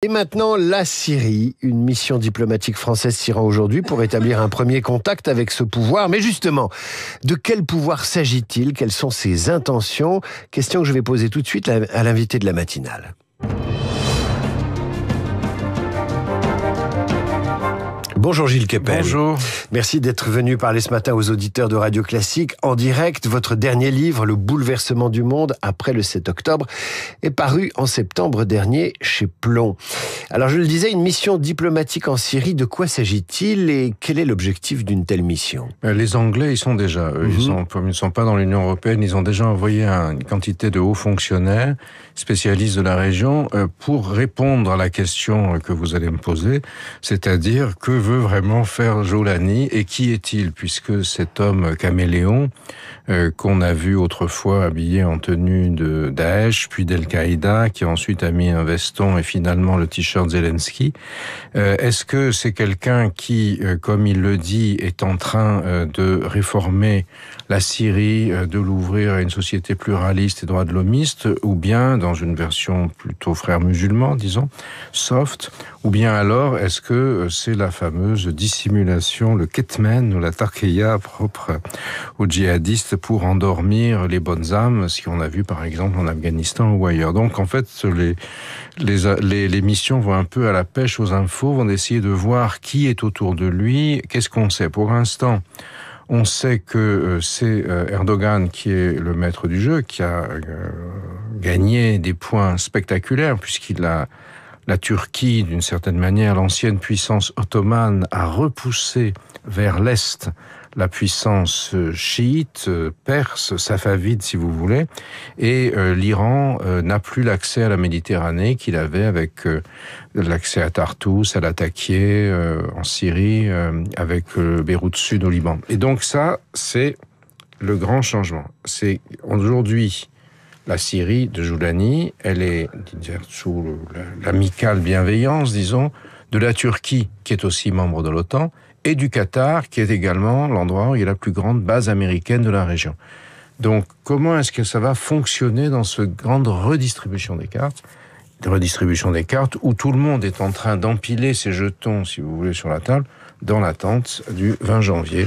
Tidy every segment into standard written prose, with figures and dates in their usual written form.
Et maintenant, la Syrie. Une mission diplomatique française s'y rend aujourd'hui pour établir un premier contact avec ce pouvoir. Mais justement, de quel pouvoir s'agit-il? Quelles sont ses intentions? Question que je vais poser tout de suite à l'invité de la matinale. Bonjour Gilles Kepel. Bonjour. Merci d'être venu parler ce matin aux auditeurs de Radio Classique en direct. Votre dernier livre, Le bouleversement du monde après le 7 octobre, est paru en septembre dernier chez Plon. Alors je le disais, une mission diplomatique en Syrie, de quoi s'agit-il et quel est l'objectif d'une telle mission? Les Anglais, ils sont déjà, ils ne sont pas dans l'Union européenne, ils ont déjà envoyé une quantité de hauts fonctionnaires, spécialistes de la région, pour répondre à la question que vous allez me poser, c'est-à-dire que veut vraiment faire Jolani et qui est-il, puisque cet homme caméléon qu'on a vu autrefois habillé en tenue de Daesh, puis d'Al-Qaïda, qui ensuite a mis un veston et finalement le t-shirt Zelensky, est-ce que c'est quelqu'un qui, comme il le dit, est en train de réformer la Syrie, de l'ouvrir à une société pluraliste et droit de l'homiste, ou bien, dans une version plutôt frères musulmans, disons, soft, ou bien alors, est-ce que c'est la fameuse dissimulation, le ketman ou la taqiyya propre aux djihadistes pour endormir les bonnes âmes, ce qu'on a vu par exemple en Afghanistan ou ailleurs. Donc en fait, les missions vont un peu à la pêche aux infos, vont essayer de voir qui est autour de lui, qu'est-ce qu'on sait. Pour l'instant, on sait que c'est Erdogan qui est le maître du jeu, qui a gagné des points spectaculaires, puisqu'il a la Turquie, d'une certaine manière, l'ancienne puissance ottomane, a repoussé vers l'est la puissance chiite, perse, safavide si vous voulez, et l'Iran n'a plus l'accès à la Méditerranée qu'il avait avec l'accès à Tartous, à Latakia en Syrie, avec Beyrouth Sud au Liban. Et donc ça, c'est le grand changement. C'est aujourd'hui la Syrie de Jolani, elle est sous l'amicale bienveillance, disons, de la Turquie, qui est aussi membre de l'OTAN, et du Qatar, qui est également l'endroit où il y a la plus grande base américaine de la région. Donc, comment est-ce que ça va fonctionner dans cette grande redistribution des cartes où tout le monde est en train d'empiler ses jetons, si vous voulez, sur la table, dans l'attente du 20 janvier,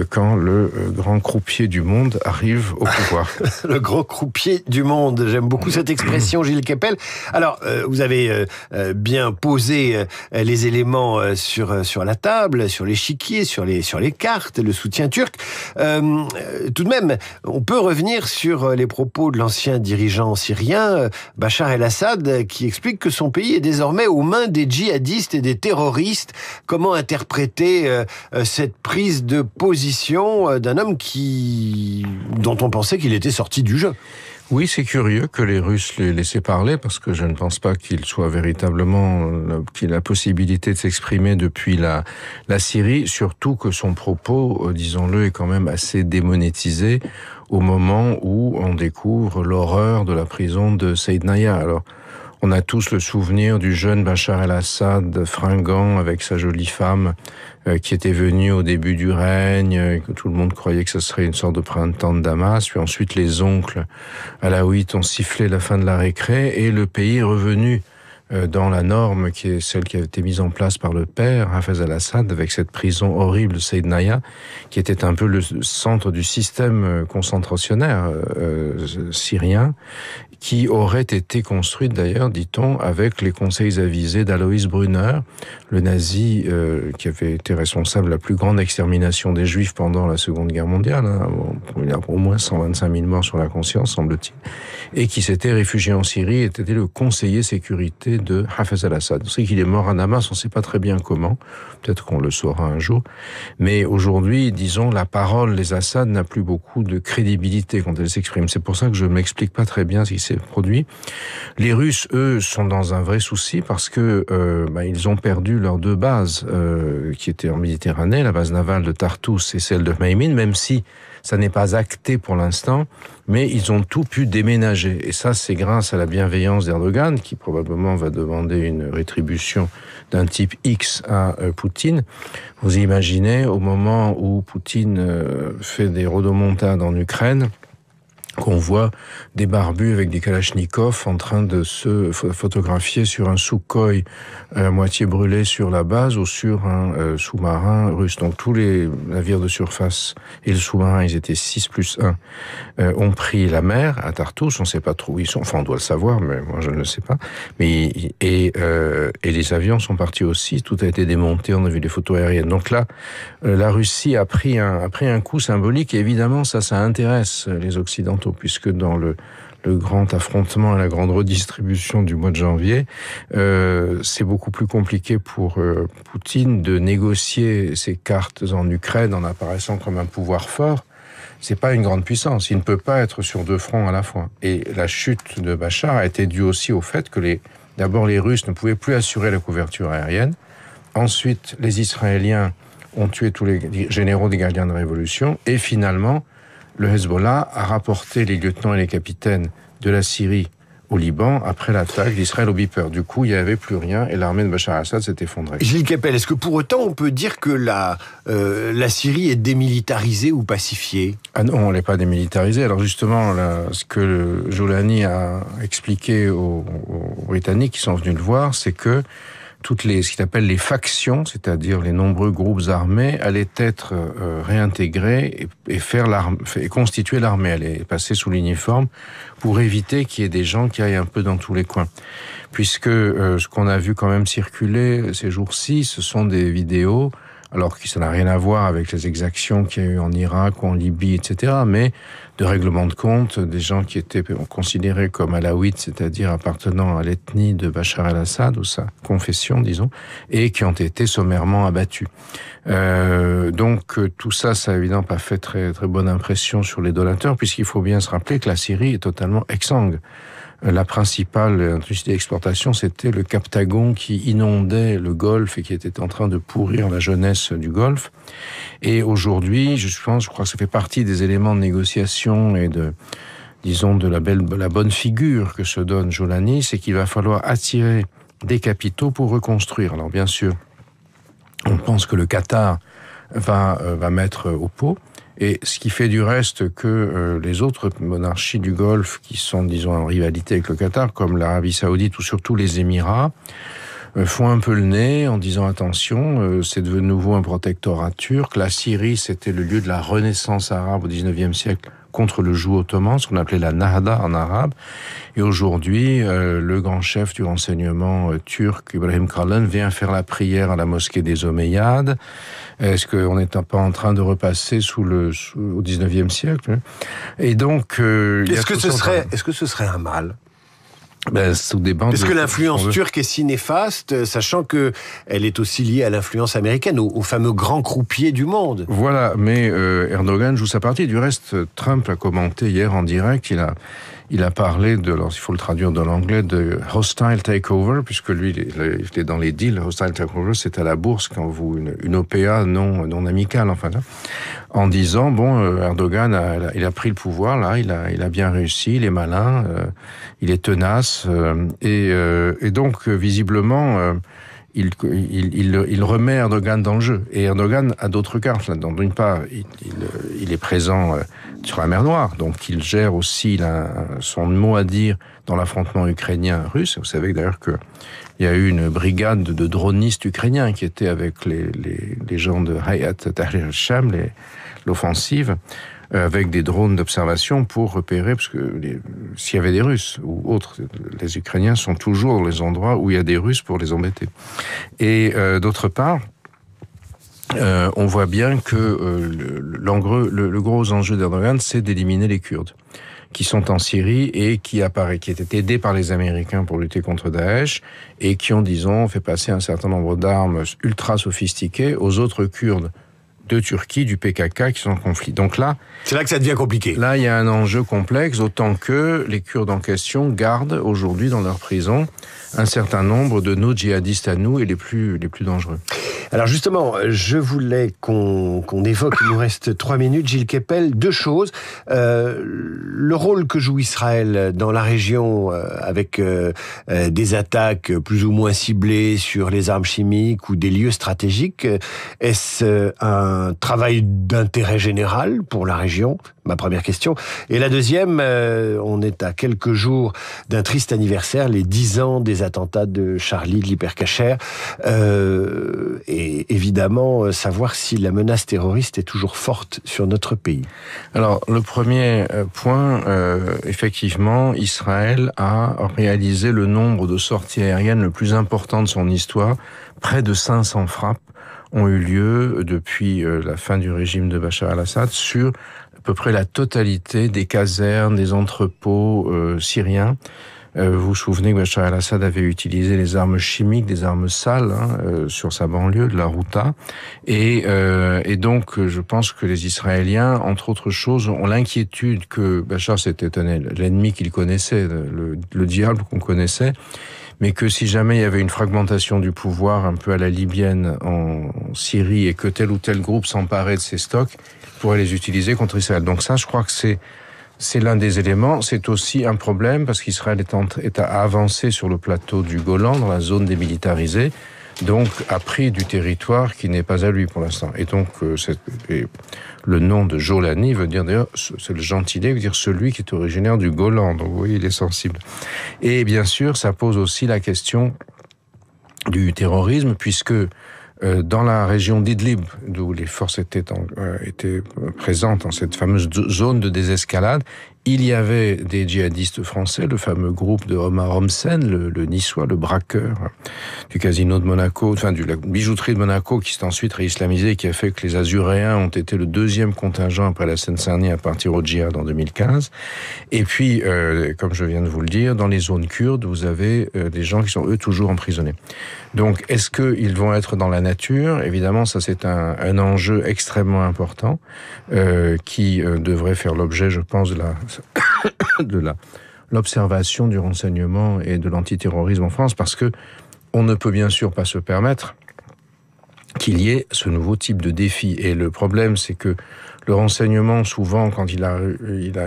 quand le grand croupier du monde arrive au pouvoir. Le grand croupier du monde, j'aime beaucoup cette expression, Gilles Kepel. Alors, vous avez bien posé les éléments sur la table, sur l'échiquier, sur les cartes, le soutien turc. Tout de même, on peut revenir sur les propos de l'ancien dirigeant syrien, Bachar el-Assad, qui explique que son pays est désormais aux mains des djihadistes et des terroristes. Comment interpréter cette prise de position d'un homme dont on pensait qu'il était sorti du jeu? Oui, c'est curieux que les Russes l'aient laissé parler, parce que je ne pense pas qu'il soit véritablement, qu'il ait la possibilité de s'exprimer depuis la Syrie, surtout que son propos, disons-le, est quand même assez démonétisé au moment où on découvre l'horreur de la prison de Saïdnaya. Alors, on a tous le souvenir du jeune Bachar el-Assad fringant avec sa jolie femme qui était venue au début du règne, que tout le monde croyait que ce serait une sorte de printemps de Damas. Puis ensuite, les oncles alaouites ont sifflé la fin de la récré et le pays est revenu dans la norme qui est celle qui a été mise en place par le père, Hafez al-Assad, avec cette prison horrible de Saïdnaya, qui était un peu le centre du système concentrationnaire syrien, qui aurait été construite d'ailleurs, dit-on, avec les conseils avisés d'Alois Brunner, le nazi qui avait été responsable de la plus grande extermination des Juifs pendant la Seconde Guerre mondiale. Il y a au moins 125 000 morts sur la conscience, semble-t-il, et qui s'était réfugié en Syrie et était le conseiller sécurité de Hafez al-Assad. On sait qu'il est mort à Damas, on ne sait pas très bien comment, peut-être qu'on le saura un jour, mais aujourd'hui, disons, la parole des Assad n'a plus beaucoup de crédibilité quand elle s'exprime. C'est pour ça que je ne m'explique pas très bien ce qui s'est produit. Les Russes, eux, sont dans un vrai souci parce que ils ont perdu leurs deux bases qui étaient en Méditerranée, la base navale de Tartous et celle de Hmeimim, même si ça n'est pas acté pour l'instant, mais ils ont tout pu déménager. Et ça, c'est grâce à la bienveillance d'Erdogan, qui probablement va demander une rétribution d'un type X à Poutine. Vous imaginez, au moment où Poutine fait des rodomontades en Ukraine, qu'on voit des barbus avec des kalachnikovs en train de se photographier sur un Sukhoi moitié brûlé sur la base ou sur un sous-marin russe. Donc tous les navires de surface et le sous-marin, ils étaient 6 plus 1, ont pris la mer à Tartous. On ne sait pas trop où ils sont. Enfin, on doit le savoir, mais moi je ne le sais pas. Mais et les avions sont partis aussi. Tout a été démonté. On a vu des photos aériennes. Donc là, la Russie a pris un coup symbolique. Et évidemment, ça intéresse les Occidentaux, puisque dans le grand affrontement et la grande redistribution du mois de janvier, c'est beaucoup plus compliqué pour Poutine de négocier ses cartes en Ukraine en apparaissant comme un pouvoir fort. C'est pas une grande puissance. Il ne peut pas être sur 2 fronts à la fois. Et la chute de Bachar a été due aussi au fait que d'abord les Russes ne pouvaient plus assurer la couverture aérienne. Ensuite, les Israéliens ont tué tous les généraux des gardiens de révolution. Et finalement, le Hezbollah a rapporté les lieutenants et les capitaines de la Syrie au Liban après l'attaque d'Israël au Beeper. Du coup, il n'y avait plus rien et l'armée de Bachar al-Assad s'est effondrée. Gilles Kepel, est-ce que pour autant on peut dire que la Syrie est démilitarisée ou pacifiée ? Ah non, elle n'est pas démilitarisée. Alors justement, ce que Jolani a expliqué aux Britanniques qui sont venus le voir, c'est que ce qu'il appelle les factions, c'est-à-dire les nombreux groupes armés, allaient être réintégrés et constituer l'armée. Elle est passée sous l'uniforme pour éviter qu'il y ait des gens qui aillent un peu dans tous les coins. Puisque ce qu'on a vu quand même circuler ces jours-ci, ce sont des vidéos, alors que ça n'a rien à voir avec les exactions qu'il y a eu en Irak ou en Libye, etc., mais de règlement de compte, des gens qui étaient considérés comme alaouites, c'est-à-dire appartenant à l'ethnie de Bachar el-Assad, ou sa confession, disons, et qui ont été sommairement abattus. Donc tout ça, ça n'a évidemment pas fait très, très bonne impression sur les donateurs, puisqu'il faut bien se rappeler que la Syrie est totalement exsangue. La principale industrie d'exportation, c'était le Captagon qui inondait le Golfe et qui était en train de pourrir la jeunesse du Golfe. Et aujourd'hui, je crois que ça fait partie des éléments de négociation et de la bonne figure que se donne Jolani, c'est qu'il va falloir attirer des capitaux pour reconstruire. Alors bien sûr, on pense que le Qatar va mettre au pot. Et ce qui fait du reste que les autres monarchies du Golfe qui sont, disons, en rivalité avec le Qatar, comme l'Arabie Saoudite ou surtout les Émirats, font un peu le nez en disant attention, c'est de nouveau un protectorat turc. La Syrie, c'était le lieu de la renaissance arabe au XIXe siècle contre le joug ottoman, ce qu'on appelait la Nahda en arabe. Et aujourd'hui, le grand chef du renseignement turc, Ibrahim Kalin, vient faire la prière à la mosquée des Omeyyades. Est-ce qu'on n'est pas en train de repasser au XIXe siècle ? Et donc, est-ce que ce serait un mal ? Sous des bandes. Est-ce que l'influence turque est si néfaste, sachant que elle est aussi liée à l'influence américaine, au fameux grand croupier du monde ? Voilà, mais Erdogan joue sa partie. Du reste, Trump a commenté hier en direct, il a parlé il faut le traduire de l'anglais, de hostile takeover, puisque lui, il était dans les deals. Hostile takeover, c'est à la bourse quand une OPA non amicale, enfin là, en disant Erdogan il a pris le pouvoir là, il a bien réussi, il est malin, il est tenace, et donc visiblement. Il remet Erdogan dans le jeu. Et Erdogan a d'autres cartes là-dedans. D'une part, il est présent sur la mer Noire, donc il gère aussi son mot à dire dans l'affrontement ukrainien-russe. Vous savez d'ailleurs qu'il y a eu une brigade de dronistes ukrainiens qui étaient avec les gens de Hayat Tahrir al-Sham, l'offensive, avec des drones d'observation pour repérer, parce que s'il y avait des Russes ou autres, les Ukrainiens sont toujours dans les endroits où il y a des Russes pour les embêter. Et d'autre part, on voit bien que le gros enjeu d'Erdogan, c'est d'éliminer les Kurdes, qui sont en Syrie et qui étaient aidés par les Américains pour lutter contre Daesh et qui ont, disons, fait passer un certain nombre d'armes ultra sophistiquées aux autres Kurdes de Turquie, du PKK, qui sont en conflit. Donc là... C'est là que ça devient compliqué. Là, il y a un enjeu complexe, autant que les Kurdes en question gardent aujourd'hui dans leur prison un certain nombre de nos djihadistes à nous et les plus dangereux. Alors justement, je voulais qu'on évoque, il nous reste 3 minutes, Gilles Kepel, 2 choses. Le rôle que joue Israël dans la région avec des attaques plus ou moins ciblées sur les armes chimiques ou des lieux stratégiques, est-ce un travail d'intérêt général pour la région? Ma première question. Et la deuxième, on est à quelques jours d'un triste anniversaire, les 10 ans des attentats de Charlie de l'Hypercacher. Et évidemment, savoir si la menace terroriste est toujours forte sur notre pays. Alors, le premier point, effectivement, Israël a réalisé le nombre de sorties aériennes le plus important de son histoire. Près de 500 frappes ont eu lieu depuis la fin du régime de Bachar al-Assad sur à peu près la totalité des casernes, des entrepôts syriens. Vous vous souvenez que Bachar al-Assad avait utilisé les armes chimiques, des armes sales sur sa banlieue de la Ghouta. Et donc, je pense que les Israéliens, entre autres choses, ont l'inquiétude que Bachar, c'était l'ennemi qu'ils connaissaient, le diable qu'on connaissait, mais que si jamais il y avait une fragmentation du pouvoir un peu à la libyenne en Syrie et que tel ou tel groupe s'emparait de ces stocks, il pourrait les utiliser contre Israël. Donc ça, je crois que c'est l'un des éléments. C'est aussi un problème parce qu'Israël est avancé sur le plateau du Golan, dans la zone démilitarisée, donc a pris du territoire qui n'est pas à lui pour l'instant. Et donc, le nom de Jolani veut dire, d'ailleurs, c'est le gentilé, veut dire celui qui est originaire du Golan. Donc, vous voyez, il est sensible. Et bien sûr, ça pose aussi la question du terrorisme, puisque dans la région d'Idlib, d'où les forces étaient présentes dans cette fameuse zone de désescalade, il y avait des djihadistes français, le fameux groupe de Omar Homsen, le niçois, le braqueur du casino de Monaco, enfin de la bijouterie de Monaco, qui s'est ensuite réislamisé, qui a fait que les Azuréens ont été le deuxième contingent après la Seine-Saint-Denis à partir au djihad en 2015. Et puis, comme je viens de vous le dire, dans les zones kurdes, vous avez des gens qui sont eux toujours emprisonnés. Donc, est-ce qu'ils vont être dans la nature? Évidemment, ça c'est un enjeu extrêmement important qui devrait faire l'objet, je pense, de l'observation du renseignement et de l'antiterrorisme en France, parce que on ne peut bien sûr pas se permettre qu'il y ait ce nouveau type de défi. Et le problème, c'est que le renseignement, souvent, quand il a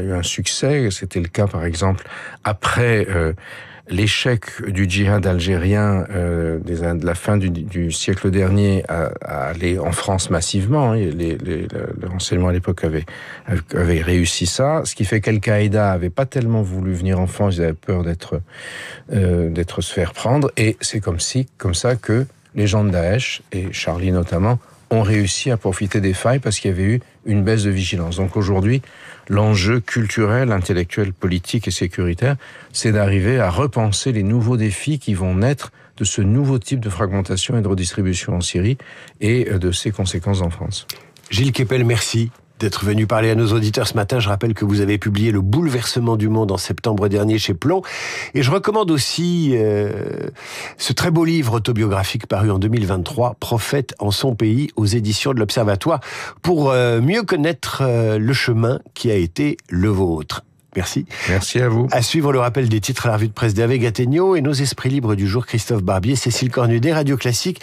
eu un succès, c'était le cas par exemple après l'échec du djihad algérien de la fin du siècle dernier à aller en France massivement. Le renseignement à l'époque avait réussi ça, ce qui fait qu'Al-Qaïda avait pas tellement voulu venir en France, ils avaient peur d'être se faire prendre, et c'est comme ça que les gens de Daesh, et Charlie notamment, ont réussi à profiter des failles parce qu'il y avait eu une baisse de vigilance. Donc aujourd'hui, l'enjeu culturel, intellectuel, politique et sécuritaire, c'est d'arriver à repenser les nouveaux défis qui vont naître de ce nouveau type de fragmentation et de redistribution en Syrie et de ses conséquences en France. Gilles Kepel, merci d'être venu parler à nos auditeurs ce matin. Je rappelle que vous avez publié Le bouleversement du monde en septembre dernier chez Plomb. Et je recommande aussi ce très beau livre autobiographique paru en 2023, Prophète en son pays, aux éditions de l'Observatoire, pour mieux connaître le chemin qui a été le vôtre. Merci. Merci à vous. À suivre le rappel des titres à la revue de presse d'Hervé Gattegno et nos esprits libres du jour, Christophe Barbier, Cécile Cornudet, Radio Classique.